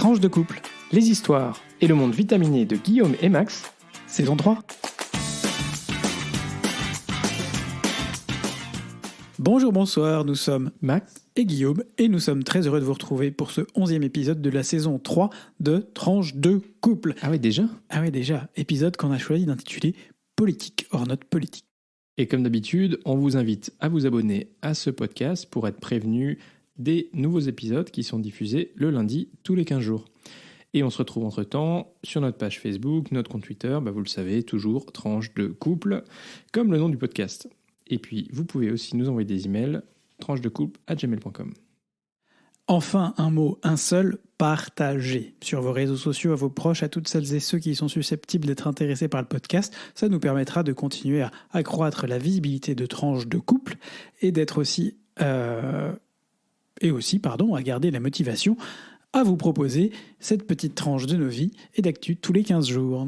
Tranche de couple, les histoires et le monde vitaminé de Guillaume et Max, saison 3. Bonjour, bonsoir, nous sommes Max et Guillaume et nous sommes très heureux de vous retrouver pour ce 11e épisode de la saison 3 de Tranche de couple. Ah oui, déjà ? Ah oui, déjà, épisode qu'on a choisi d'intituler Politique hors note politique. Et comme d'habitude, on vous invite à vous abonner à ce podcast pour être prévenu des nouveaux épisodes qui sont diffusés le lundi tous les 15 jours. Et on se retrouve entre-temps sur notre page Facebook, notre compte Twitter, vous le savez, toujours Tranche de couple, comme le nom du podcast. Et puis, vous pouvez aussi nous envoyer des emails, tranchedecouple@gmail.com. Enfin, un mot, un seul, partagez sur vos réseaux sociaux, à vos proches, à toutes celles et ceux qui sont susceptibles d'être intéressés par le podcast. Ça nous permettra de continuer à accroître la visibilité de Tranche de couple et d'être aussi... à garder la motivation à vous proposer cette petite tranche de nos vies et d'actu tous les 15 jours.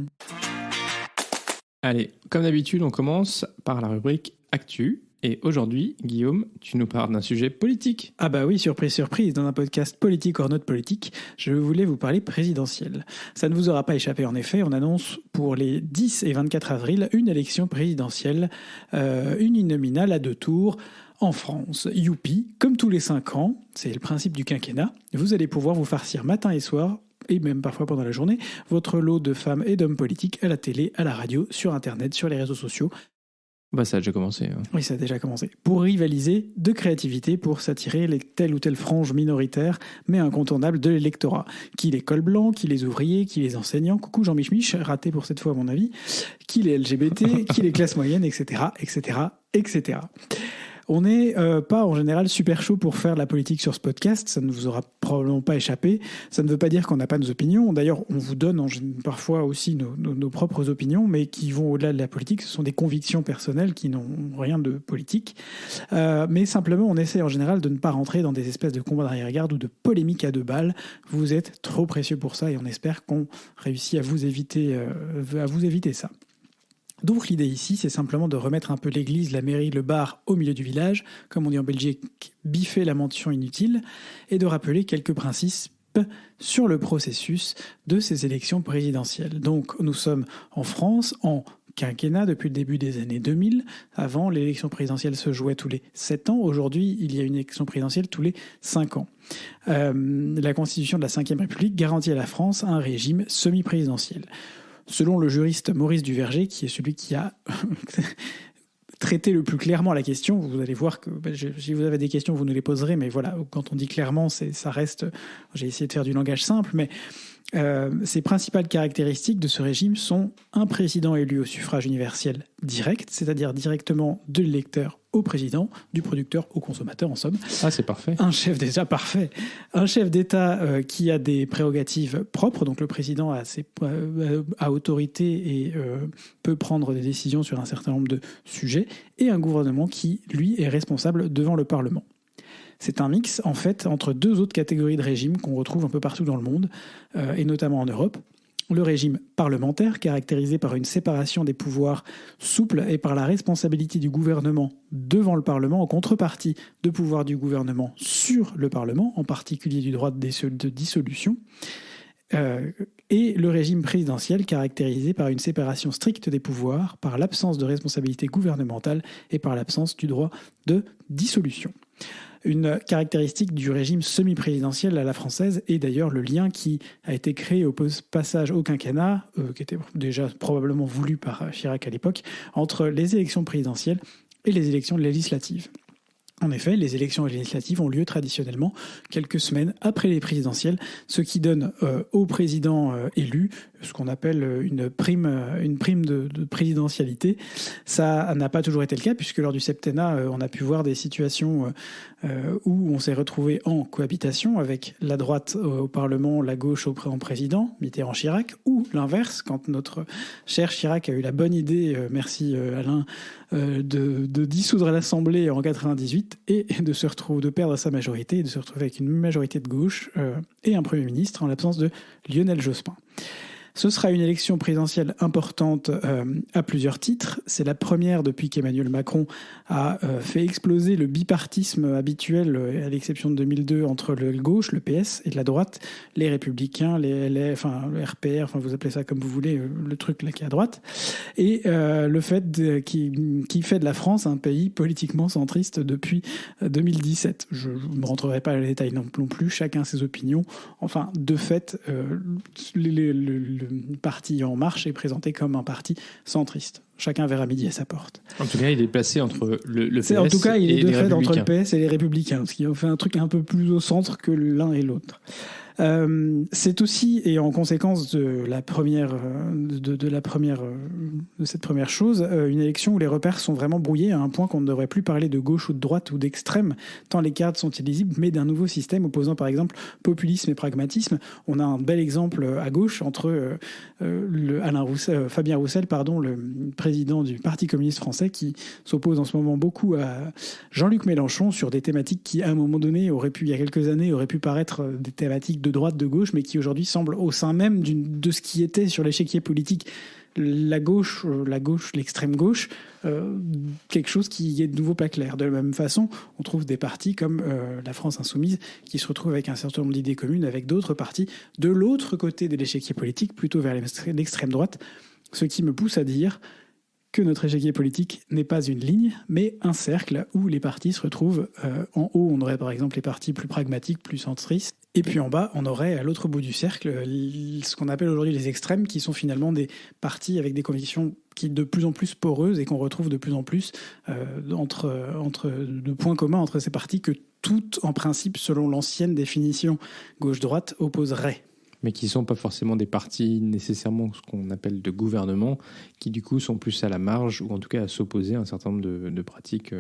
Allez, comme d'habitude, on commence par la rubrique Actu. Et aujourd'hui, Guillaume, tu nous parles d'un sujet politique. Ah bah oui, surprise, surprise, dans un podcast politique hors note politique, je voulais vous parler présidentielle. Ça ne vous aura pas échappé en effet, on annonce pour les 10 et 24 avril une élection présidentielle uninominale à 2 tours, en France. Youpi, comme tous les 5 ans, c'est le principe du quinquennat, vous allez pouvoir vous farcir matin et soir, et même parfois pendant la journée, votre lot de femmes et d'hommes politiques à la télé, à la radio, sur Internet, sur les réseaux sociaux. Bah ça a déjà commencé. Hein. Oui, ça a déjà commencé. Pour rivaliser de créativité, pour s'attirer les telle ou telle frange minoritaire, mais incontournable de l'électorat. Qui les cols blancs, qui les ouvriers, qui les enseignants, coucou Jean Mich, raté pour cette fois à mon avis, qui les LGBT, qui les classes moyennes, etc., etc., etc. On n'est pas en général super chaud pour faire la politique sur ce podcast, ça ne vous aura probablement pas échappé. Ça ne veut pas dire qu'on n'a pas nos opinions. D'ailleurs, on vous donne parfois aussi nos propres opinions, mais qui vont au-delà de la politique. Ce sont des convictions personnelles qui n'ont rien de politique. Mais simplement, on essaie en général de ne pas rentrer dans des espèces de combats d'arrière-garde ou de polémiques à 2 balles. Vous êtes trop précieux pour ça et on espère qu'on réussit à vous éviter ça. Donc l'idée ici, c'est simplement de remettre un peu l'église, la mairie, le bar au milieu du village, comme on dit en Belgique, biffer la mention inutile, et de rappeler quelques principes sur le processus de ces élections présidentielles. Donc nous sommes en France, en quinquennat depuis le début des années 2000. Avant, l'élection présidentielle se jouait tous les 7 ans. Aujourd'hui, il y a une élection présidentielle tous les 5 ans. La Constitution de la Ve République garantit à la France un régime semi-présidentiel. Selon le juriste Maurice Duverger, qui est celui qui a traité le plus clairement la question, vous allez voir que si vous avez des questions, vous nous les poserez, mais voilà, quand on dit clairement, ça reste... J'ai essayé de faire du langage simple, mais ces principales caractéristiques de ce régime sont un président élu au suffrage universel direct, c'est-à-dire directement de l'électeur au président, du producteur au consommateur en somme. Ah, c'est parfait. Un chef d'État parfait. Un chef d'État qui a des prérogatives propres, donc le président a autorité et peut prendre des décisions sur un certain nombre de sujets, et un gouvernement qui, lui, est responsable devant le Parlement. C'est un mix, en fait, entre 2 autres catégories de régimes qu'on retrouve un peu partout dans le monde, et notamment en Europe. Le régime parlementaire, caractérisé par une séparation des pouvoirs souple et par la responsabilité du gouvernement devant le Parlement, en contrepartie de pouvoir du gouvernement sur le Parlement, en particulier du droit de dissolution. Et le régime présidentiel, caractérisé par une séparation stricte des pouvoirs, par l'absence de responsabilité gouvernementale et par l'absence du droit de dissolution. Une caractéristique du régime semi-présidentiel à la française est d'ailleurs le lien qui a été créé au passage au quinquennat, qui était déjà probablement voulu par Chirac à l'époque, entre les élections présidentielles et les élections législatives. En effet, les élections législatives ont lieu traditionnellement quelques semaines après les présidentielles, ce qui donne au président élu ce qu'on appelle une prime de présidentialité. Ça n'a pas toujours été le cas, puisque lors du septennat, on a pu voir des situations où on s'est retrouvé en cohabitation avec la droite au Parlement, la gauche en président, Mitterrand-Chirac, ou l'inverse, quand notre cher Chirac a eu la bonne idée, merci Alain, de dissoudre l'Assemblée en 98 et de perdre sa majorité et de se retrouver avec une majorité de gauche et un Premier ministre en l'absence de Lionel Jospin. Ce sera une élection présidentielle importante à plusieurs titres. C'est la première depuis qu'Emmanuel Macron a fait exploser le bipartisme habituel, à l'exception de 2002, entre le gauche, le PS, et la droite, les Républicains, le RPR, enfin vous appelez ça comme vous voulez, le truc là qui est à droite. Et le fait qui fait de la France un pays politiquement centriste depuis 2017. Je ne rentrerai pas dans les détails non plus, chacun ses opinions. Enfin, de fait, le parti En Marche est présenté comme un parti centriste. Chacun verra midi à sa porte. En tout cas, il est placé entre le PS en tout cas, il est et de les fait entre Républicains. le PS et les Républicains, ce qui fait un truc un peu plus au centre que l'un et l'autre. C'est aussi, et en conséquence de cette première chose, une élection où les repères sont vraiment brouillés à un point qu'on ne devrait plus parler de gauche ou de droite ou d'extrême, tant les cartes sont illisibles, mais d'un nouveau système opposant par exemple populisme et pragmatisme. On a un bel exemple à gauche entre Fabien Roussel, le président du Parti communiste français, qui s'oppose en ce moment beaucoup à Jean-Luc Mélenchon sur des thématiques qui, à un moment donné, il y a quelques années, auraient pu paraître des thématiques de droite, de gauche, mais qui aujourd'hui semblent au sein même de ce qui était sur l'échiquier politique la gauche, l'extrême gauche, quelque chose qui est de nouveau pas clair. De la même façon, on trouve des partis comme la France Insoumise qui se retrouvent avec un certain nombre d'idées communes avec d'autres partis de l'autre côté de l'échiquier politique, plutôt vers l'extrême droite, ce qui me pousse à dire que notre échiquier politique n'est pas une ligne, mais un cercle où les partis se retrouvent. En haut, on aurait par exemple les partis plus pragmatiques, plus centristes, et puis en bas, on aurait à l'autre bout du cercle ce qu'on appelle aujourd'hui les extrêmes, qui sont finalement des partis avec des convictions qui de plus en plus poreuses et qu'on retrouve de plus en plus de points communs entre ces partis que toutes, en principe, selon l'ancienne définition gauche-droite, opposeraient. Mais qui ne sont pas forcément des partis nécessairement ce qu'on appelle de gouvernement, qui du coup sont plus à la marge, ou en tout cas à s'opposer à un certain nombre de pratiques.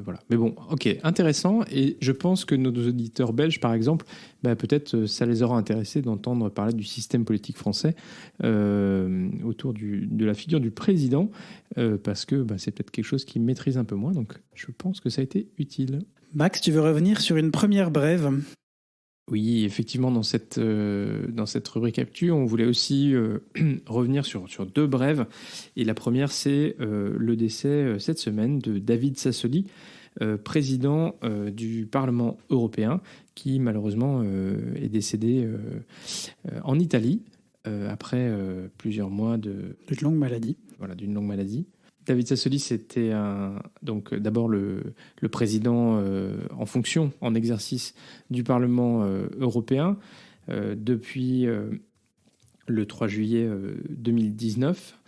Voilà. Mais bon, ok, intéressant. Et je pense que nos auditeurs belges, par exemple, peut-être ça les aura intéressés d'entendre parler du système politique français autour de la figure du président, parce que c'est peut-être quelque chose qu'ils maîtrisent un peu moins. Donc je pense que ça a été utile. Max, tu veux revenir sur une première brève ? Oui, effectivement, dans cette rubrique Actu, on voulait aussi revenir sur deux brèves. Et la première, c'est le décès cette semaine de David Sassoli, président du Parlement européen, qui malheureusement est décédé en Italie après plusieurs mois d'une longue maladie. Voilà, d'une longue maladie. David Sassoli, c'était donc d'abord le président en fonction, en exercice du Parlement européen depuis le 3 juillet 2019.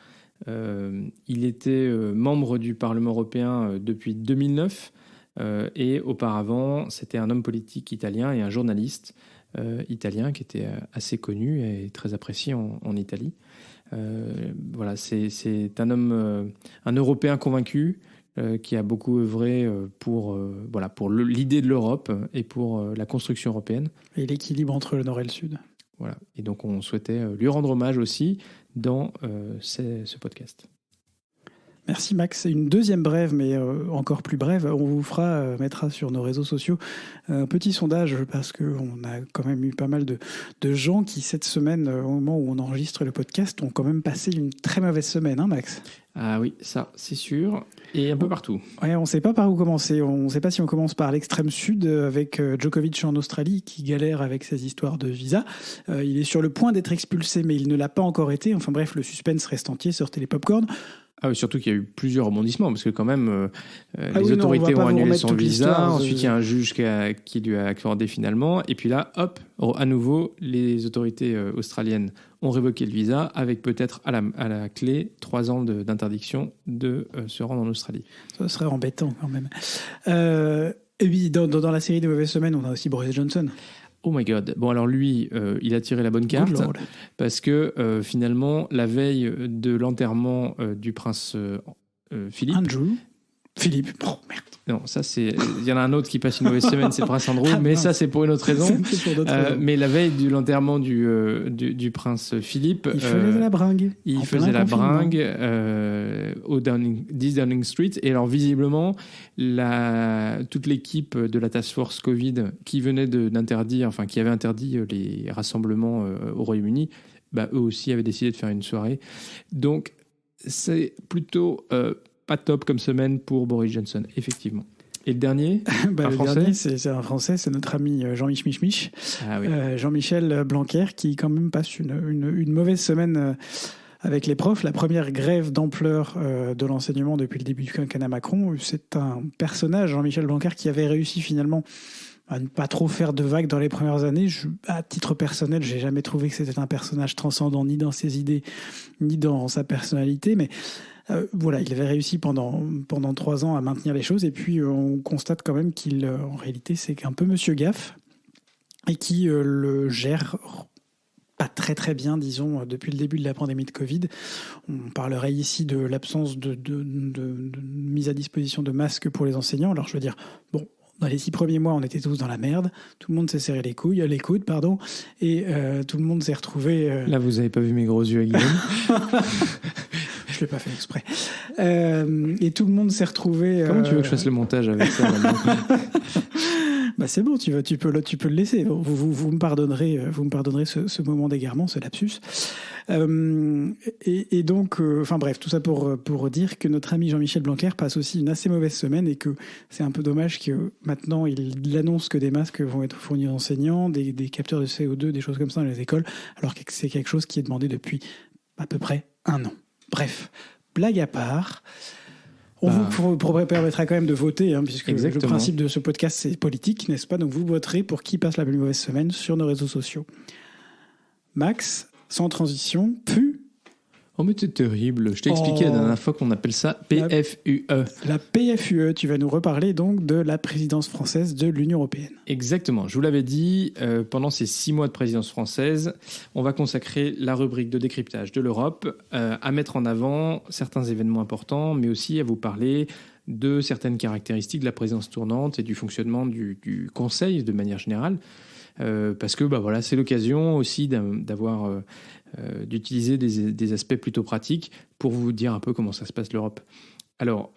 Il était membre du Parlement européen depuis 2009 et auparavant, c'était un homme politique italien et un journaliste italien qui était assez connu et très apprécié en Italie. Voilà, c'est un homme, un Européen convaincu qui a beaucoup œuvré pour l'idée de l'Europe et pour la construction européenne. Et l'équilibre entre le Nord et le Sud. Voilà, et donc on souhaitait lui rendre hommage aussi dans ce podcast. Merci Max. Une deuxième brève, mais encore plus brève. On vous mettra sur nos réseaux sociaux un petit sondage parce qu'on a quand même eu pas mal de gens qui, cette semaine, au moment où on enregistre le podcast, ont quand même passé une très mauvaise semaine, hein Max ? Ah oui, ça c'est sûr, et un peu partout. Ouais, on ne sait pas par où commencer. On ne sait pas si on commence par l'extrême sud avec Djokovic en Australie qui galère avec ses histoires de visa. Il est sur le point d'être expulsé, mais il ne l'a pas encore été. Enfin bref, le suspense reste entier. Sortez les pop-corn. Ah oui, surtout qu'il y a eu plusieurs rebondissements, parce que quand même, les autorités ont annulé son visa, ensuite il y a un juge qui lui a accordé finalement, et puis là, hop, à nouveau, les autorités australiennes ont révoqué le visa, avec peut-être à la clé 3 ans d'interdiction de se rendre en Australie. Ça serait embêtant quand même. Et puis, dans la série des mauvaises semaines, on a aussi Boris Johnson. Oh my God. Bon, alors lui, il a tiré la bonne carte parce que finalement, la veille de l'enterrement du prince Philippe... Philippe, oh merde. Non, ça c'est... Il y en a un autre qui passe une mauvaise semaine, c'est le prince Andrew, mais ça c'est pour une autre raison. Mais la veille de l'enterrement du prince Philippe... Il faisait la bringue. Il faisait la bringue au 10 Downing Street. Et alors visiblement, toute l'équipe de la Task Force Covid qui venait qui avait interdit les rassemblements au Royaume-Uni, eux aussi avaient décidé de faire une soirée. Donc, c'est plutôt pas top comme semaine pour Boris Johnson, effectivement. Et le dernier, le dernier, c'est un Français, c'est notre ami Jean-Mich Mich. Ah oui. Jean-Michel Blanquer, qui quand même passe une mauvaise semaine avec les profs. La première grève d'ampleur de l'enseignement depuis le début du quinquennat Macron. C'est un personnage, Jean-Michel Blanquer, qui avait réussi finalement à ne pas trop faire de vagues dans les premières années. À titre personnel, j'ai jamais trouvé que c'était un personnage transcendant, ni dans ses idées, ni dans sa personnalité, mais voilà, il avait réussi pendant 3 ans à maintenir les choses, et puis on constate quand même qu'il, en réalité, c'est un peu Monsieur Gaffe, et qui le gère pas très très bien, disons, depuis le début de la pandémie de Covid. On parlerait ici de l'absence de mise à disposition de masques pour les enseignants. Alors je veux dire, bon, dans les 6 premiers mois, on était tous dans la merde. Tout le monde s'est serré les coudes, et tout le monde s'est retrouvé... Là, vous avez pas vu mes gros yeux, Guillaume. Je l'ai pas fait exprès. Et tout le monde s'est retrouvé... Comment tu veux que je fasse le montage avec ça? C'est bon, tu peux le laisser. Vous me pardonnerez ce moment d'égarement, ce lapsus. Et donc, bref, tout ça pour dire que notre ami Jean-Michel Blanquer passe aussi une assez mauvaise semaine, et que c'est un peu dommage que maintenant il annonce que des masques vont être fournis aux enseignants, des capteurs de CO2, des choses comme ça dans les écoles, alors que c'est quelque chose qui est demandé depuis à peu près 1 an. Bref, blague à part... On vous permettra quand même de voter, puisque Exactement. Le principe de ce podcast, c'est politique, n'est-ce pas? Donc vous voterez pour qui passe la plus mauvaise semaine sur nos réseaux sociaux. Max, sans transition, Oh, mais c'est terrible. Je t'ai expliqué la dernière fois qu'on appelle ça PFUE. La PFUE, tu vas nous reparler donc de la présidence française de l'Union européenne. Exactement. Je vous l'avais dit, pendant ces 6 mois de présidence française, on va consacrer la rubrique de décryptage de l'Europe à mettre en avant certains événements importants, mais aussi à vous parler de certaines caractéristiques de la présidence tournante et du fonctionnement du Conseil de manière générale. Parce que c'est l'occasion aussi d'utiliser des aspects plutôt pratiques pour vous dire un peu comment ça se passe l'Europe. Alors,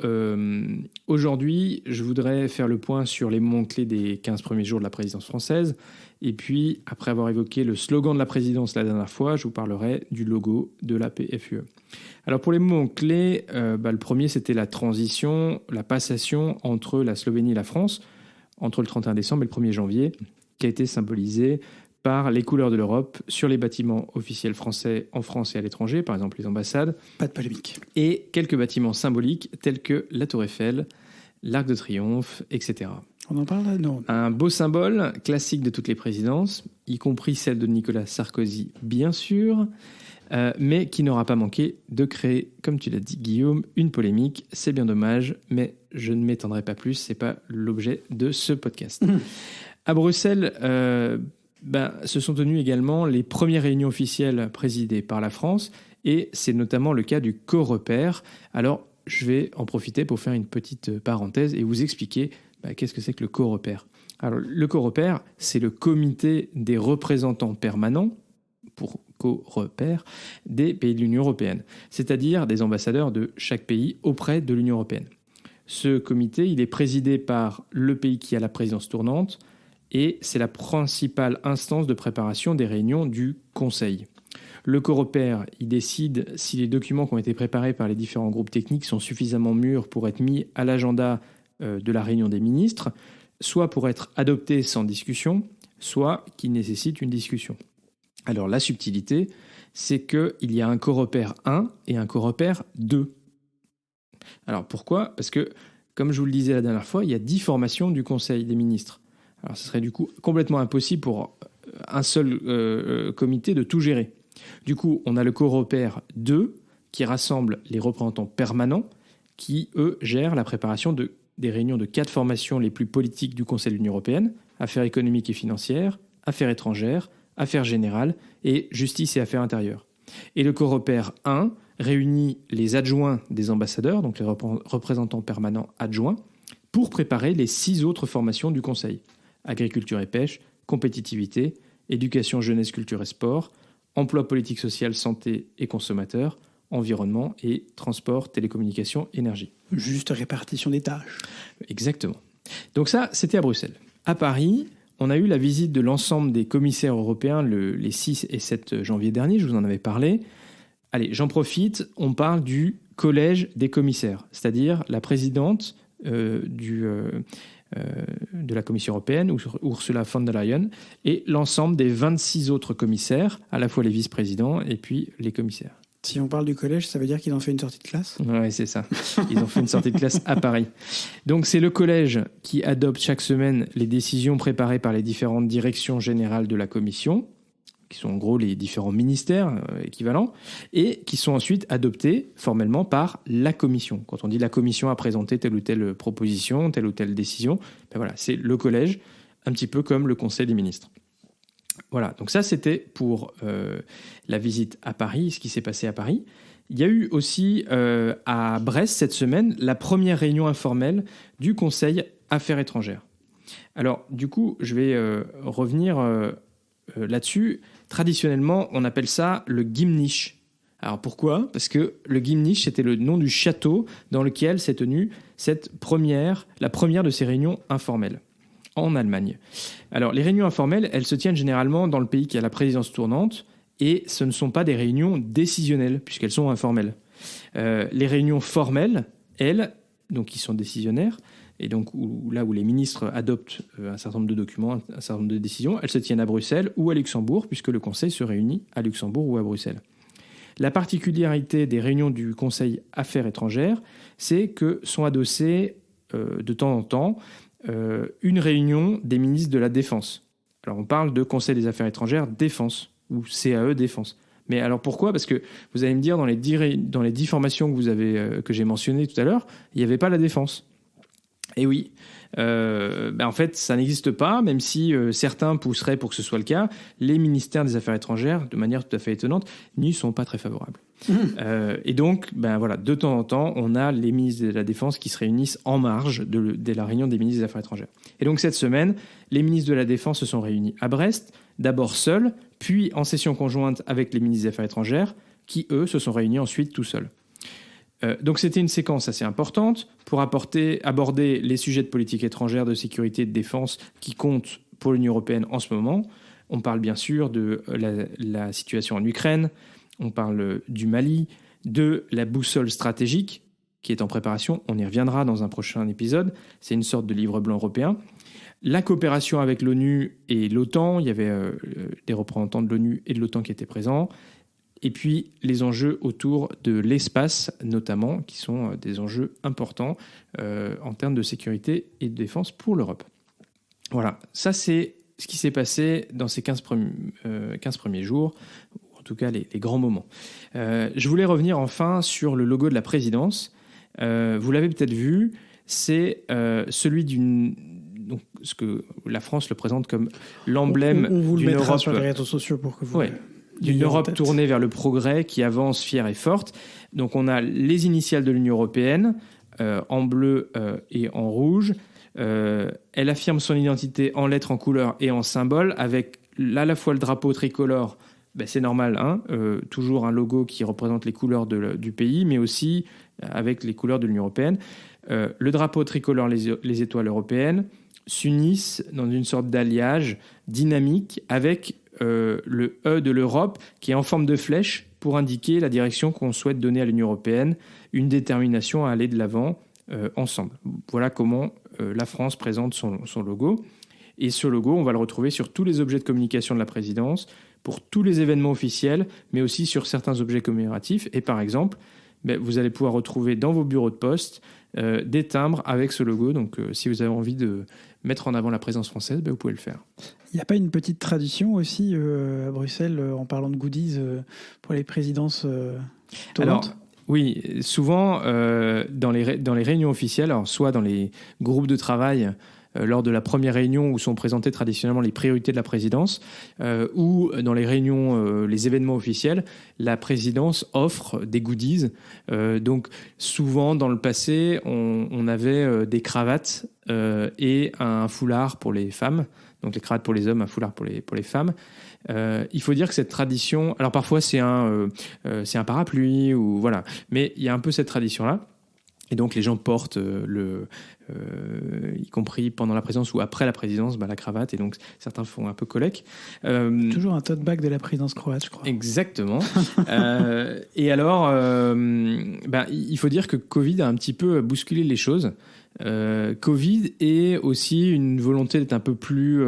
aujourd'hui, je voudrais faire le point sur les mots-clés des 15 premiers jours de la présidence française. Et puis, après avoir évoqué le slogan de la présidence la dernière fois, je vous parlerai du logo de la PFUE. Alors, pour les mots-clés, le premier, c'était la transition, la passation entre la Slovénie et la France, entre le 31 décembre et le 1er janvier, qui a été symbolisée par les couleurs de l'Europe sur les bâtiments officiels français en France et à l'étranger, par exemple les ambassades. Pas de polémique. Et quelques bâtiments symboliques tels que la Tour Eiffel, l'Arc de Triomphe, etc. On en parle là? Non. Un beau symbole classique de toutes les présidences, y compris celle de Nicolas Sarkozy, bien sûr, mais qui n'aura pas manqué de créer, comme tu l'as dit Guillaume, une polémique. C'est bien dommage, mais je ne m'étendrai pas plus, c'est pas l'objet de ce podcast. À Bruxelles, se sont tenues également les premières réunions officielles présidées par la France, et c'est notamment le cas du Coreper. Alors, je vais en profiter pour faire une petite parenthèse et vous expliquer qu'est-ce que c'est que le Coreper. Alors, le Coreper, c'est le comité des représentants permanents, pour Coreper, des pays de l'Union européenne, c'est-à-dire des ambassadeurs de chaque pays auprès de l'Union européenne. Ce comité, il est présidé par le pays qui a la présidence tournante, et c'est la principale instance de préparation des réunions du Conseil. Le Coreper, il décide si les documents qui ont été préparés par les différents groupes techniques sont suffisamment mûrs pour être mis à l'agenda de la réunion des ministres, soit pour être adoptés sans discussion, soit qui nécessitent une discussion. Alors la subtilité, c'est qu'il y a un Coreper 1 et un Coreper 2. Alors pourquoi? Parce que, comme je vous le disais la dernière fois, il y a 10 formations du Conseil des ministres. Alors, ce serait du coup complètement impossible pour un seul comité de tout gérer. Du coup, on a le Coreper 2 qui rassemble les représentants permanents qui, eux, gèrent la préparation des réunions de 4 formations les plus politiques du Conseil de l'Union européenne, affaires économiques et financières, affaires étrangères, affaires générales et justice et affaires intérieures. Et le Coreper 1 réunit les adjoints des ambassadeurs, donc les représentants permanents adjoints, pour préparer les 6 autres formations du Conseil. Agriculture et pêche, compétitivité, éducation, jeunesse, culture et sport, emploi, politique sociale, santé et consommateurs, environnement et transport, télécommunications, énergie. Juste répartition des tâches. Exactement. Donc ça, c'était à Bruxelles. À Paris, on a eu la visite de l'ensemble des commissaires européens les 6 et 7 janvier dernier, je vous en avais parlé. Allez, j'en profite, on parle du collège des commissaires, c'est-à-dire la présidente de la Commission européenne, Ursula von der Leyen, et l'ensemble des 26 autres commissaires, à la fois les vice-présidents et puis les commissaires. Si on parle du collège, ça veut dire qu'ils ont fait une sortie de classe ? Oui, c'est ça. Ils ont fait une sortie de classe à Paris. Donc, c'est le collège qui adopte chaque semaine les décisions préparées par les différentes directions générales de la Commission, qui sont en gros les différents ministères équivalents, et qui sont ensuite adoptées formellement par la Commission. Quand on dit la Commission a présenté telle ou telle proposition, telle ou telle décision, ben voilà, c'est le collège, un petit peu comme le Conseil des ministres. Voilà, donc ça c'était pour la visite à Paris, ce qui s'est passé à Paris. Il y a eu aussi à Brest cette semaine la première réunion informelle du Conseil Affaires étrangères. Alors du coup, je vais revenir là-dessus. Traditionnellement, on appelle ça le Gimnich. Alors pourquoi ? Parce que le Gimnich, c'était le nom du château dans lequel s'est tenue la première de ces réunions informelles en Allemagne. Alors, les réunions informelles, elles se tiennent généralement dans le pays qui a la présidence tournante, et ce ne sont pas des réunions décisionnelles, puisqu'elles sont informelles. Les réunions formelles, elles, donc qui sont décisionnaires, et donc là où les ministres adoptent un certain nombre de documents, un certain nombre de décisions, elles se tiennent à Bruxelles ou à Luxembourg, puisque le Conseil se réunit à Luxembourg ou à Bruxelles. La particularité des réunions du Conseil Affaires étrangères, c'est que sont adossées de temps en temps une réunion des ministres de la Défense. Alors on parle de Conseil des Affaires étrangères Défense, ou CAE Défense. Mais alors pourquoi ? Parce que vous allez me dire, dans les 10 formations que j'ai mentionnées tout à l'heure, il n'y avait pas la Défense. Et oui, en fait, ça n'existe pas, même si certains pousseraient pour que ce soit le cas. Les ministères des Affaires étrangères, de manière tout à fait étonnante, n'y sont pas très favorables. Et donc, voilà, de temps en temps, on a les ministres de la Défense qui se réunissent en marge de la réunion des ministres des Affaires étrangères. Et donc, cette semaine, les ministres de la Défense se sont réunis à Brest, d'abord seuls, puis en session conjointe avec les ministres des Affaires étrangères, qui, eux, se sont réunis ensuite tout seuls. Donc c'était une séquence assez importante pour aborder les sujets de politique étrangère, de sécurité et de défense qui comptent pour l'Union européenne en ce moment. On parle bien sûr de la situation en Ukraine, on parle du Mali, de la boussole stratégique qui est en préparation, on y reviendra dans un prochain épisode, c'est une sorte de livre blanc européen. La coopération avec l'ONU et l'OTAN, il y avait des représentants de l'ONU et de l'OTAN qui étaient présents. Et puis les enjeux autour de l'espace, notamment, qui sont des enjeux importants en termes de sécurité et de défense pour l'Europe. Voilà, ça c'est ce qui s'est passé dans ces 15 premiers jours, ou en tout cas les grands moments. Je voulais revenir enfin sur le logo de la présidence. Vous l'avez peut-être vu, c'est celui donc, ce que la France le présente comme l'emblème on vous le d'une mettra Europe sur les réseaux sociaux pour que vous... Ouais. D'une Europe tournée vers le progrès, qui avance fière et forte. Donc on a les initiales de l'Union européenne, en bleu et en rouge. Elle affirme son identité en lettres, en couleurs et en symboles, avec à la fois le drapeau tricolore, c'est normal, hein, toujours un logo qui représente les couleurs du pays, mais aussi avec les couleurs de l'Union européenne. Le drapeau tricolore, les étoiles européennes, s'unissent dans une sorte d'alliage dynamique avec le E de l'Europe qui est en forme de flèche pour indiquer la direction qu'on souhaite donner à l'Union européenne, une détermination à aller de l'avant ensemble. Voilà comment la France présente son logo. Et ce logo, on va le retrouver sur tous les objets de communication de la présidence, pour tous les événements officiels, mais aussi sur certains objets commémoratifs. Et par exemple, vous allez pouvoir retrouver dans vos bureaux de poste des timbres avec ce logo. Donc si vous avez envie de mettre en avant la présence française, vous pouvez le faire. Il n'y a pas une petite tradition aussi à Bruxelles en parlant de goodies pour les présidences tournantes ? Alors, oui, souvent dans les réunions officielles, alors soit dans les groupes de travail lors de la première réunion où sont présentées traditionnellement les priorités de la présidence, ou dans les réunions, les événements officiels, la présidence offre des goodies. Donc souvent dans le passé, on avait des cravates et un foulard pour les femmes. Donc les cravates pour les hommes, un foulard pour les femmes. Il faut dire que cette tradition, alors parfois c'est un parapluie ou voilà, mais il y a un peu cette tradition-là. Et donc les gens portent y compris pendant la présidence ou après la présidence, la cravate. Et donc certains font un peu collègue. Toujours un tote bag de la présidence croate, je crois. Exactement. Et alors, il faut dire que Covid a un petit peu bousculé les choses. Covid et aussi une volonté d'être un peu plus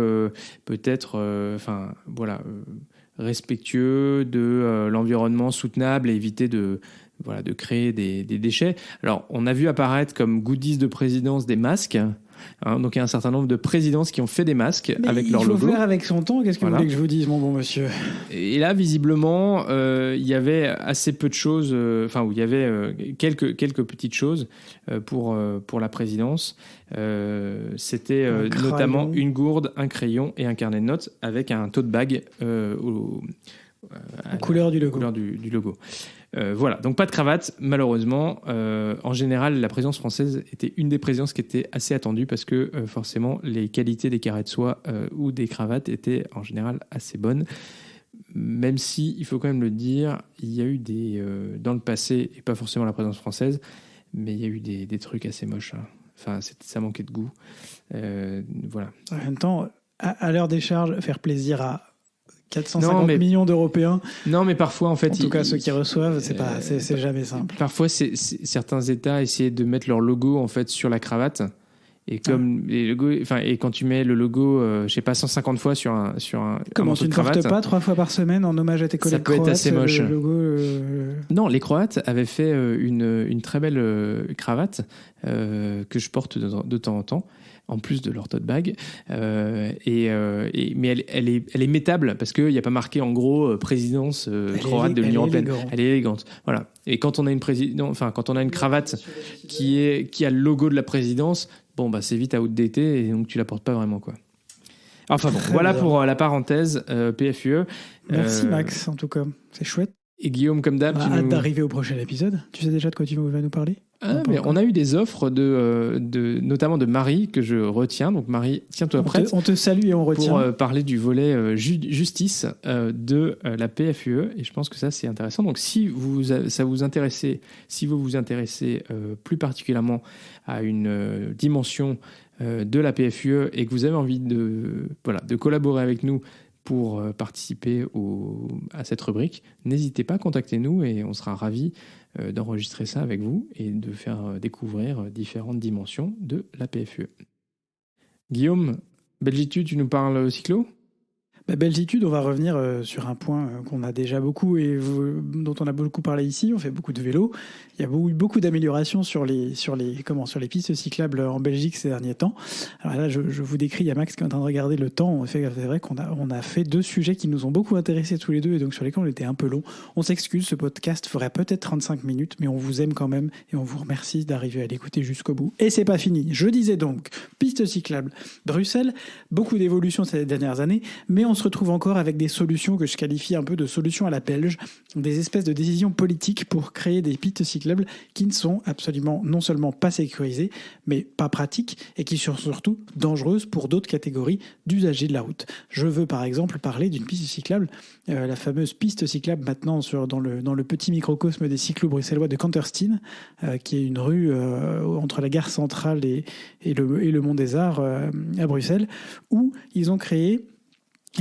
respectueux de l'environnement soutenable et éviter de créer des déchets. Alors, on a vu apparaître comme goodies de présidence des masques. Donc, il y a un certain nombre de présidences qui ont fait des masques avec leur logo. Il faut faire avec son temps. Qu'est-ce que vous voulez que je vous dise, mon bon monsieur ? Et là, visiblement, il y avait assez peu de choses, où il y avait quelques petites choses pour la présidence. C'était notamment une gourde, un crayon et un carnet de notes avec un tote bag couleur du logo. Couleur du logo. Voilà, donc pas de cravate, malheureusement. En général, la présidence française était une des présidences qui était assez attendue parce que forcément, les qualités des carrés de soie ou des cravates étaient en général assez bonnes. Même si, il faut quand même le dire, il y a eu dans le passé, et pas forcément la présidence française, mais il y a eu des trucs assez moches. Enfin, ça manquait de goût. Voilà. En même temps, à l'heure des charges, faire plaisir à 450 millions d'Européens. Non, mais parfois, en fait... En tout cas, ceux qui reçoivent, c'est jamais simple. Parfois, certains États essayaient de mettre leur logo, en fait, sur la cravate. Et comme les logos... et quand tu mets le logo, 150 fois sur un Comment tu ne portes pas 3 fois par semaine en hommage à tes collègues croates ? Ça peut être assez moche. Le logo, Non, les Croates avaient fait une très belle cravate que je porte de temps en temps, en plus de leur tote bag. Mais elle est métable parce qu'il n'y a pas marqué en gros présidence croate de l'Union européenne. Elle est élégante. Voilà. Et quand on a une cravate qui a le logo de la présidence, c'est vite outdated et donc tu la portes pas vraiment, quoi. Enfin bon, voilà pour la parenthèse PFUE. Merci Max, en tout cas, c'est chouette. Et Guillaume, comme d'hab, hâte d'arriver au prochain épisode. Tu sais déjà de quoi tu vas nous parler ? Mais on a eu des offres notamment de Marie que je retiens. Donc Marie, tiens-toi prête. On te salue et on retient. Pour parler du volet justice de la PFUE. Et je pense que ça, c'est intéressant. Donc si vous vous intéressez plus particulièrement à une dimension de la PFUE et que vous avez envie de collaborer avec nous pour participer à cette rubrique, n'hésitez pas, contactez-nous et on sera ravis d'enregistrer ça avec vous et de faire découvrir différentes dimensions de la PFUE. Guillaume, Belgitude, tu nous parles cyclo ? Belgitude, on va revenir sur un point qu'on a déjà beaucoup et dont on a beaucoup parlé ici. On fait beaucoup de vélo. Il y a eu beaucoup d'améliorations sur les pistes cyclables en Belgique ces derniers temps. Alors là, je vous décris, il y a Max qui est en train de regarder le temps. C'est vrai qu'on a fait 2 sujets qui nous ont beaucoup intéressés tous les deux et donc sur lesquels on était un peu long. On s'excuse, ce podcast ferait peut-être 35 minutes, mais on vous aime quand même et on vous remercie d'arriver à l'écouter jusqu'au bout. Et c'est pas fini. Je disais donc, piste cyclable Bruxelles, beaucoup d'évolutions ces dernières années, mais on se retrouve encore avec des solutions que je qualifie un peu de solutions à la belge, des espèces de décisions politiques pour créer des pistes cyclables qui ne sont absolument non seulement pas sécurisées, mais pas pratiques et qui sont surtout dangereuses pour d'autres catégories d'usagers de la route. Je veux par exemple parler d'une piste cyclable, la fameuse piste cyclable maintenant dans le petit microcosme des cyclos bruxellois de Kanterstein, qui est une rue entre la gare centrale et le Mont des Arts à Bruxelles, où ils ont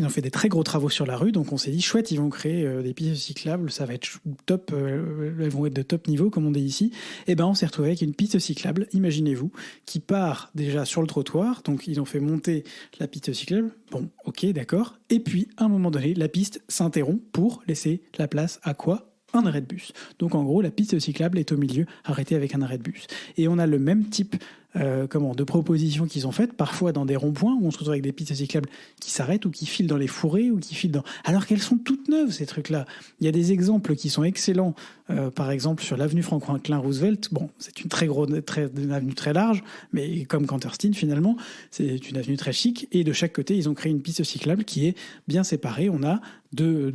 fait des très gros travaux sur la rue, donc on s'est dit, chouette, ils vont créer des pistes cyclables, ça va être top, elles vont être de top niveau, comme on dit ici. Et on s'est retrouvé avec une piste cyclable, imaginez-vous, qui part déjà sur le trottoir, donc ils ont fait monter la piste cyclable, bon, ok, d'accord, et puis, à un moment donné, la piste s'interrompt pour laisser la place à quoi ? Un arrêt de bus. Donc en gros, la piste cyclable est au milieu, arrêtée avec un arrêt de bus. Et on a le même type de propositions qu'ils ont faites, parfois dans des ronds-points, où on se retrouve avec des pistes cyclables qui s'arrêtent ou qui filent dans les fourrés ou qui filent dans... Alors qu'elles sont toutes neuves, ces trucs-là. Il y a des exemples qui sont excellents, par exemple sur l'avenue Franklin-Roosevelt. Bon, c'est une une avenue très large, mais comme Kanterstein finalement, c'est une avenue très chic. Et de chaque côté, ils ont créé une piste cyclable qui est bien séparée. On a deux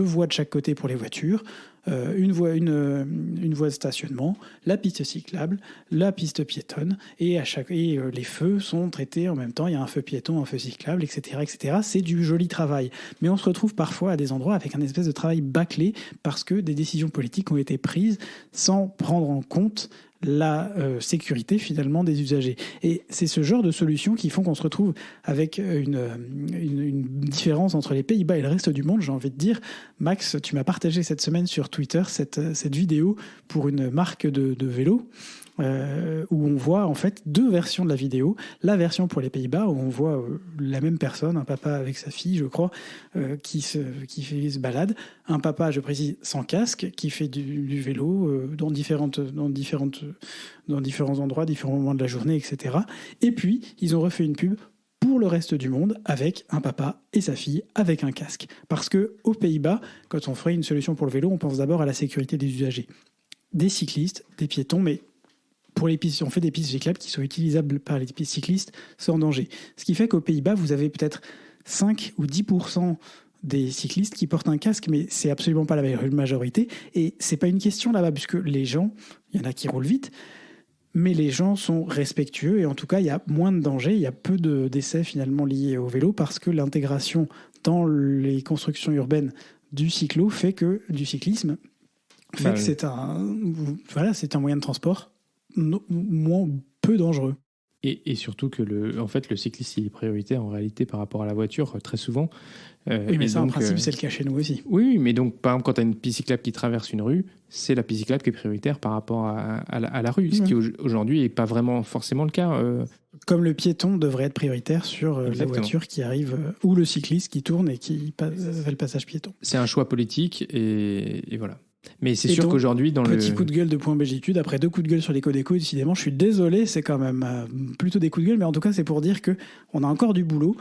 voies de chaque côté pour les voitures, une voie de stationnement, la piste cyclable, la piste piétonne, et les feux sont traités en même temps. Il y a un feu piéton, un feu cyclable, etc., etc. C'est du joli travail. Mais on se retrouve parfois à des endroits avec un espèce de travail bâclé parce que des décisions politiques ont été prises sans prendre en compte la sécurité finalement des usagers. Et c'est ce genre de solutions qui font qu'on se retrouve avec une différence entre les Pays-Bas et le reste du monde. J'ai envie de dire, Max, tu m'as partagé cette semaine sur Twitter cette vidéo pour une marque de vélo. Où on voit en fait deux versions de la vidéo. La version pour les Pays-Bas où on voit la même personne, un papa avec sa fille, je crois, qui se balade. Un papa, je précise, sans casque, qui fait du vélo dans différents endroits, différents moments de la journée, etc. Et puis, ils ont refait une pub pour le reste du monde avec un papa et sa fille avec un casque. Parce que aux Pays-Bas, quand on ferait une solution pour le vélo, on pense d'abord à la sécurité des usagers. Des cyclistes, des piétons, mais pour les pistes, on fait des pistes cyclables qui sont utilisables par les pistes cyclistes sans danger. Ce qui fait qu'aux Pays-Bas, vous avez peut-être 5 ou 10% des cyclistes qui portent un casque, mais c'est absolument pas la majorité. Et c'est pas une question là-bas, puisque les gens, il y en a qui roulent vite, mais les gens sont respectueux et en tout cas, il y a moins de danger, il y a peu d'essais finalement liés au vélo parce que l'intégration dans les constructions urbaines du cyclisme fait que c'est un moyen de transport moins peu dangereux. Et surtout que le cycliste il est prioritaire en réalité par rapport à la voiture très souvent. Oui, mais ça donc, en principe c'est le cas chez nous aussi. Oui, mais donc par exemple quand tu as une piste cyclable qui traverse une rue, c'est la piste cyclable qui est prioritaire par rapport à la rue, ce qui aujourd'hui n'est pas vraiment forcément le cas. Comme le piéton devrait être prioritaire sur la voiture qui arrive, ou le cycliste qui tourne et qui fait le passage piéton. C'est un choix politique et voilà. Mais c'est sûr qu'aujourd'hui, dans petit coup de gueule de Point Belgitude, après 2 coups de gueule sur les Codeco, décidément, je suis désolé, c'est quand même plutôt des coups de gueule, mais en tout cas, c'est pour dire qu'on a encore du boulot.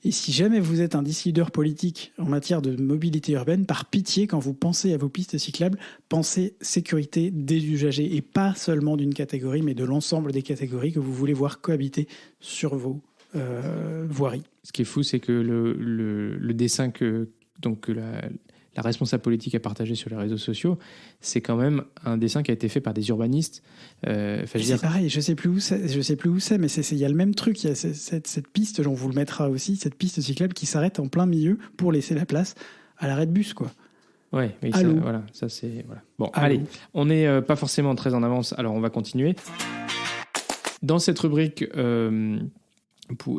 Et si jamais vous êtes un décideur politique en matière de mobilité urbaine, par pitié, quand vous pensez à vos pistes cyclables, pensez sécurité des usagers, et pas seulement d'une catégorie, mais de l'ensemble des catégories que vous voulez voir cohabiter sur vos voiries. Ce qui est fou, c'est que le dessin que la responsable politique a partagé sur les réseaux sociaux, c'est quand même un dessin qui a été fait par des urbanistes. C'est pareil, je sais plus où c'est, mais il y a le même truc. Il y a cette piste, on vous le mettra aussi, cette piste cyclable qui s'arrête en plein milieu pour laisser la place à l'arrêt de bus, quoi. Ouais, mais ça c'est voilà. Bon, allez, on n'est pas forcément très en avance, alors on va continuer. Dans cette rubrique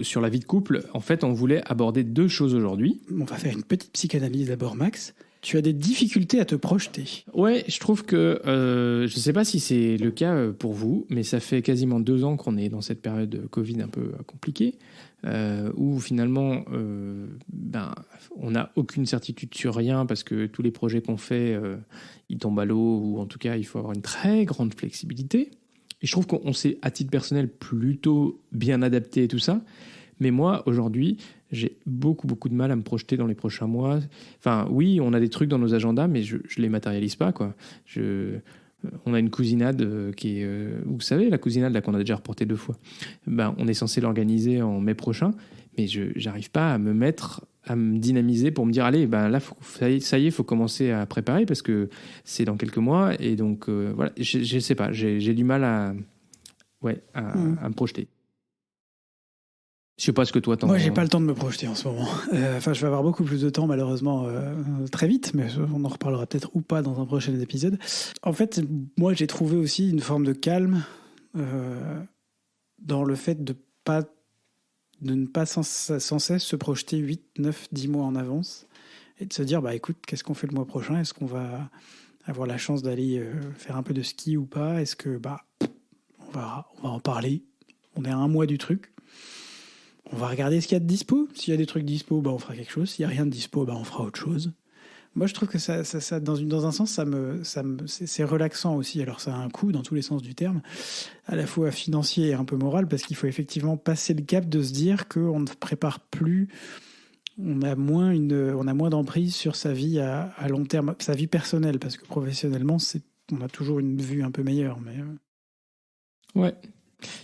sur la vie de couple, en fait, on voulait aborder 2 choses aujourd'hui. On va faire une petite psychanalyse d'abord, Max. Tu as des difficultés à te projeter. Ouais, je trouve que, je ne sais pas si c'est le cas pour vous, mais ça fait quasiment 2 ans qu'on est dans cette période de Covid un peu compliquée, où finalement, on n'a aucune certitude sur rien parce que tous les projets qu'on fait, ils tombent à l'eau, ou en tout cas, il faut avoir une très grande flexibilité. Et je trouve qu'on s'est, à titre personnel, plutôt bien adapté et tout ça. Mais moi, aujourd'hui, j'ai beaucoup de mal à me projeter dans les prochains mois. Enfin, oui, on a des trucs dans nos agendas, mais je les matérialise pas, quoi. On a une cousinade qui est... vous savez, la cousinade là, qu'on a déjà reportée 2 fois. On est censé l'organiser en mai prochain, mais je n'arrive pas à me dynamiser pour me dire, allez, là, ça y est, il faut commencer à préparer parce que c'est dans quelques mois. Et donc, voilà, je sais pas, j'ai du mal à me projeter. Je sais pas ce que toi t'en... Moi, j'ai pas le temps de me projeter en ce moment. Je vais avoir beaucoup plus de temps, malheureusement, très vite, mais on en reparlera peut-être ou pas dans un prochain épisode. En fait, moi, j'ai trouvé aussi une forme de calme dans le fait de ne pas sans cesse se projeter 8, 9, 10 mois en avance et de se dire, écoute, qu'est-ce qu'on fait le mois prochain ? Est-ce qu'on va avoir la chance d'aller faire un peu de ski ou pas ? Est-ce que, on va en parler. On est à 1 mois du truc. On va regarder ce qu'il y a de dispo. S'il y a des trucs dispo, on fera quelque chose. S'il n'y a rien de dispo, on fera autre chose. Moi, je trouve que ça dans un sens, c'est relaxant aussi. Alors, ça a un coût dans tous les sens du terme, à la fois financier et un peu moral, parce qu'il faut effectivement passer le cap de se dire qu'on ne prépare plus, on a moins d'emprise sur sa vie à long terme, sa vie personnelle, parce que professionnellement, on a toujours une vue un peu meilleure. Mais... Ouais.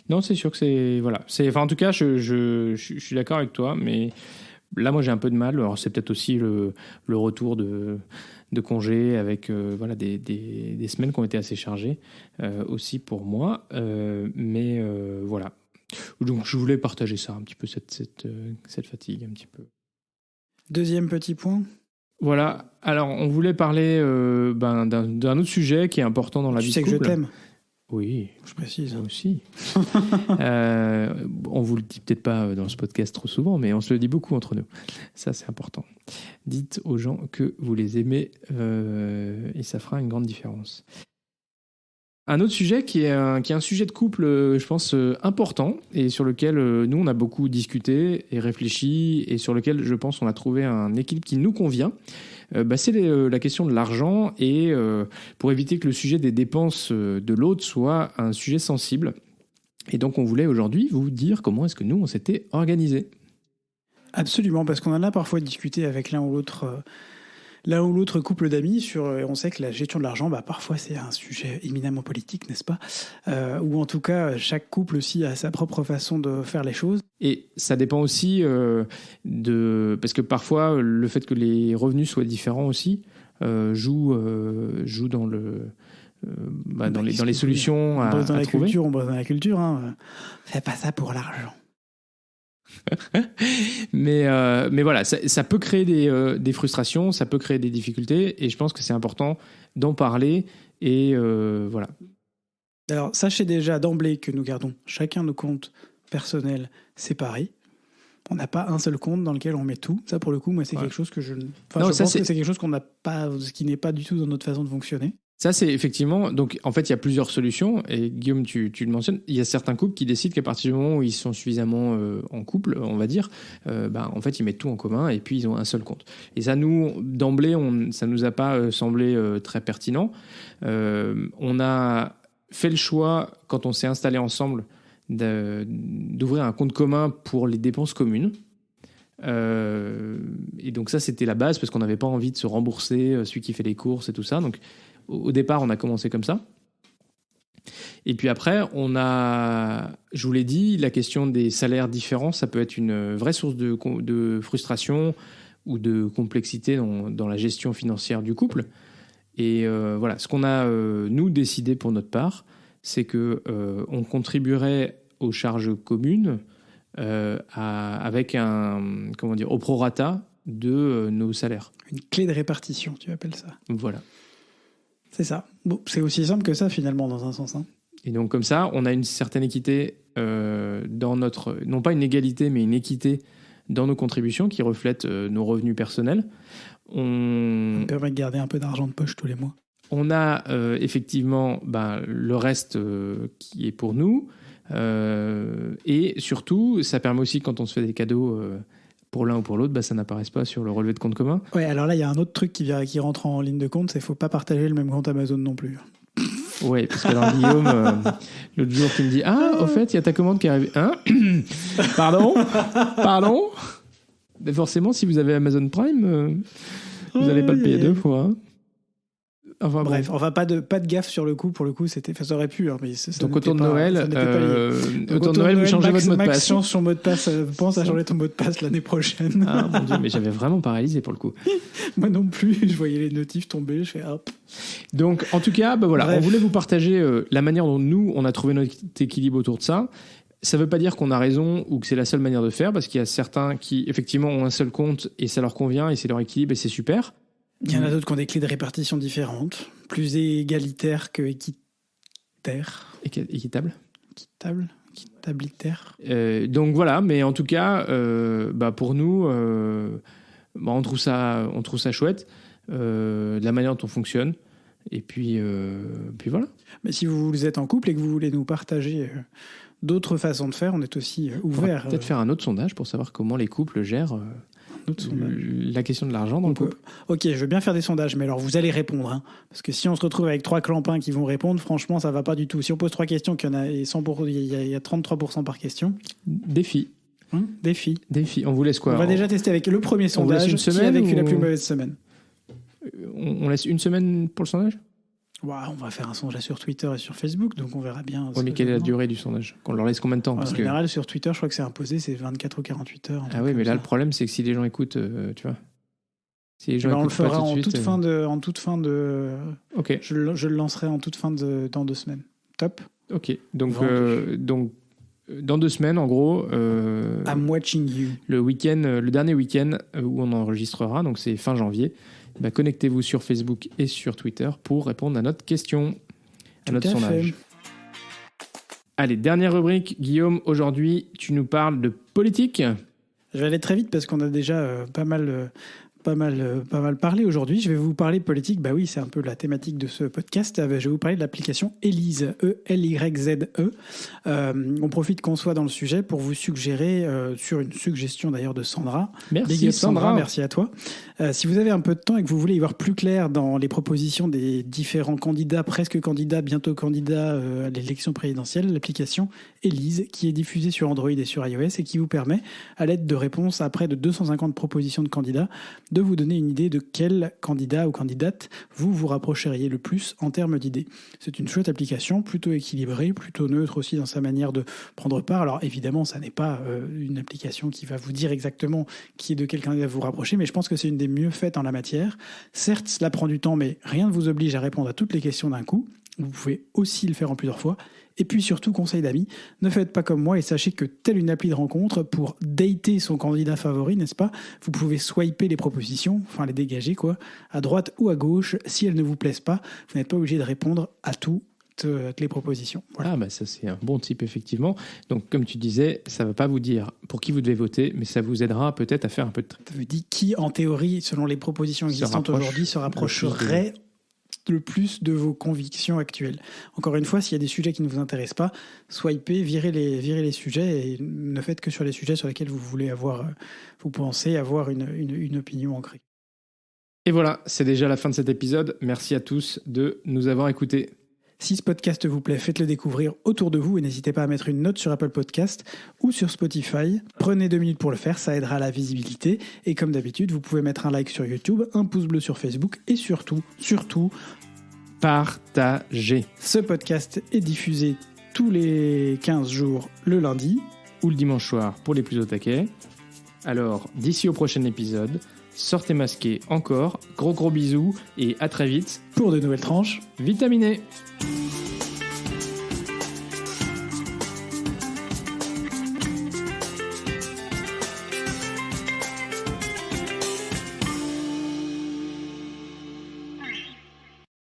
Non, c'est sûr que c'est... Voilà. En tout cas, je suis d'accord avec toi, mais là, moi, j'ai un peu de mal. Alors, c'est peut-être aussi le retour de congé avec des semaines qui ont été assez chargées aussi pour moi. Mais voilà. Donc, je voulais partager ça un petit peu, cette fatigue un petit peu. Deuxième petit point. Voilà. Alors, on voulait parler d'un autre sujet qui est important dans la vie de couple. Tu sais que je t'aime. Oui, Je précise. moi aussi. On vous le dit peut-être pas dans ce podcast trop souvent, mais on se le dit beaucoup entre nous. Ça, c'est important. Dites aux gens que vous les aimez et ça fera une grande différence. Un autre sujet qui est un sujet de couple, je pense, important et sur lequel nous, on a beaucoup discuté et réfléchi et sur lequel, je pense, on a trouvé un équilibre qui nous convient. C'est la question de l'argent et pour éviter que le sujet des dépenses de l'autre soit un sujet sensible. Et donc, on voulait aujourd'hui vous dire comment est-ce que nous, on s'était organisés. Absolument, parce qu'on en a parfois discuté avec l'un ou l'autre couple d'amis on sait que la gestion de l'argent, parfois c'est un sujet éminemment politique, n'est-ce pas ? Ou en tout cas, chaque couple aussi a sa propre façon de faire les choses. Et ça dépend aussi parce que parfois le fait que les revenus soient différents aussi joue dans les solutions à trouver. On bosse dans la culture, hein. Fais pas ça pour l'argent. mais voilà, ça peut créer des frustrations, ça peut créer des difficultés, et je pense que c'est important d'en parler. Et voilà. Alors, sachez déjà d'emblée que nous gardons chacun nos comptes personnels séparés. On n'a pas un seul compte dans lequel on met tout. Ça, pour le coup, moi, c'est quelque chose que je pense que c'est quelque chose qu'on n'a pas, qui n'est pas du tout dans notre façon de fonctionner. Ça, c'est effectivement... Donc, en fait, il y a plusieurs solutions. Et Guillaume, tu le mentionnes. Il y a certains couples qui décident qu'à partir du moment où ils sont suffisamment en couple, on va dire, en fait, ils mettent tout en commun et puis ils ont un seul compte. Et ça, nous, d'emblée, ça ne nous a pas semblé très pertinent. On a fait le choix, quand on s'est installé ensemble, d'ouvrir un compte commun pour les dépenses communes. Et donc ça, c'était la base parce qu'on n'avait pas envie de se rembourser celui qui fait les courses et tout ça. Donc, au départ, on a commencé comme ça. Et puis après, je vous l'ai dit, la question des salaires différents, ça peut être une vraie source de frustration ou de complexité dans la gestion financière du couple. Et voilà, ce qu'on a, nous, décidé pour notre part, c'est qu'on contribuerait aux charges communes avec au prorata de nos salaires. Une clé de répartition, tu appelles ça. Voilà. C'est ça. Bon, c'est aussi simple que ça, finalement, dans un sens. Hein. Et donc, comme ça, on a une certaine équité dans notre... Non pas une égalité, mais une équité dans nos contributions qui reflètent nos revenus personnels. Ça me permet de garder un peu d'argent de poche tous les mois. On a effectivement le reste qui est pour nous. Et surtout, ça permet aussi, quand on se fait des cadeaux... pour l'un ou pour l'autre, ça n'apparaisse pas sur le relevé de compte commun. Ouais, alors là, il y a un autre truc qui rentre en ligne de compte, c'est qu'il ne faut pas partager le même compte Amazon non plus. Oui, parce que dans Guillaume, l'autre jour, qui me dit « Ah, au fait, il y a ta commande qui est arrivée. Hein » Pardon. Mais forcément, si vous avez Amazon Prime, vous n'allez pas le payer deux fois. Hein. Enfin, bref, pas de gaffe sur le coup. Pour le coup, ça aurait pu. Hein, mais donc, autour de Noël, vous changez votre mot de passe. Max change son mot de passe. Pense à changer ton mot de passe l'année prochaine. Ah, mon Dieu, mais j'avais vraiment paralysé pour le coup. Moi non plus. Je voyais les notifs tomber. Je fais hop. Donc, en tout cas, voilà, on voulait vous partager la manière dont nous, on a trouvé notre équilibre autour de ça. Ça ne veut pas dire qu'on a raison ou que c'est la seule manière de faire, parce qu'il y a certains qui, effectivement, ont un seul compte et ça leur convient et c'est leur équilibre et c'est super. Il y en a d'autres qui ont des clés de répartition différentes, plus égalitaires que équitaires. Équitabilitaires. Donc voilà, mais en tout cas, pour nous, on trouve ça chouette, de la manière dont on fonctionne. Et puis voilà. Mais si vous êtes en couple et que vous voulez nous partager d'autres façons de faire, on est aussi ouvert. Peut-être faire un autre sondage pour savoir comment les couples gèrent la question de l'argent dans le couple. Ok, je veux bien faire des sondages, mais alors vous allez répondre. Hein, parce que si on se retrouve avec 3 clampins qui vont répondre, franchement, ça va pas du tout. Si on pose 3 questions, qu'il y en a, il y a 33% par question. Défi. Défi. On vous laisse quoi? On va déjà tester avec le premier sondage qui a vécu la plus mauvaise semaine. On laisse une semaine pour le sondage? On va faire un sondage sur Twitter et sur Facebook, donc on verra bien. Oui, mais quelle est la durée du sondage? Qu'on leur laisse combien de temps? En général, sur Twitter, je crois que c'est imposé, c'est 24 ou 48 heures. Ah oui, mais là, le problème, c'est que si les gens écoutent, tu vois. Si les gens on le fera en toute fin de. Ok. Je le lancerai en toute fin dans 2 semaines. Top. Ok. Donc dans 2 semaines, en gros. I'm watching you. Le dernier week-end où on enregistrera, donc c'est fin janvier. Connectez-vous sur Facebook et sur Twitter pour répondre à notre question, à notre sondage. Allez, dernière rubrique. Guillaume, aujourd'hui, tu nous parles de politique. Je vais aller très vite parce qu'on a déjà pas mal parlé aujourd'hui. Je vais vous parler politique. Bah oui, c'est un peu la thématique de ce podcast. Je vais vous parler de l'application Elyze, E-L-Y-Z-E. On profite qu'on soit dans le sujet pour vous suggérer, sur une suggestion d'ailleurs de Sandra. Merci Sandra. Merci à toi. Si vous avez un peu de temps et que vous voulez y voir plus clair dans les propositions des différents candidats, presque candidats, bientôt candidats à l'élection présidentielle, l'application Elyze, qui est diffusée sur Android et sur iOS et qui vous permet, à l'aide de réponses à près de 250 propositions de candidats, de vous donner une idée de quel candidat ou candidate vous rapprocheriez le plus en termes d'idées. C'est une chouette application, plutôt équilibrée, plutôt neutre aussi dans sa manière de prendre part. Alors évidemment, ça n'est pas une application qui va vous dire exactement de quel candidat vous rapprochez, mais je pense que c'est une des mieux faites en la matière. Certes, cela prend du temps, mais rien ne vous oblige à répondre à toutes les questions d'un coup. Vous pouvez aussi le faire en plusieurs fois. Et puis surtout, conseil d'amis, ne faites pas comme moi et sachez que telle une appli de rencontre, pour dater son candidat favori, n'est-ce pas, vous pouvez swiper les propositions, enfin les dégager quoi, à droite ou à gauche. Si elles ne vous plaisent pas, vous n'êtes pas obligé de répondre à toutes les propositions. Voilà. Ah bah ça c'est un bon type effectivement. Donc comme tu disais, ça ne va pas vous dire pour qui vous devez voter, mais ça vous aidera peut-être à faire un peu de tri. Ça veut dire qui, en théorie, selon les propositions existantes aujourd'hui, se rapprocherait le plus de vos convictions actuelles. Encore une fois, s'il y a des sujets qui ne vous intéressent pas, swipez, virez les sujets et ne faites que sur les sujets sur lesquels vous pensez avoir une opinion ancrée. Et voilà, c'est déjà la fin de cet épisode. Merci à tous de nous avoir écoutés. Si ce podcast vous plaît, faites-le découvrir autour de vous et n'hésitez pas à mettre une note sur Apple Podcast ou sur Spotify. Prenez 2 minutes pour le faire, ça aidera à la visibilité. Et comme d'habitude, vous pouvez mettre un like sur YouTube, un pouce bleu sur Facebook et surtout, partagez. Ce podcast est diffusé tous les 15 jours le lundi. Ou le dimanche soir pour les plus au taquet. Alors, d'ici au prochain épisode, sortez masqués encore. Gros bisous et à très vite pour de nouvelles tranches vitaminées.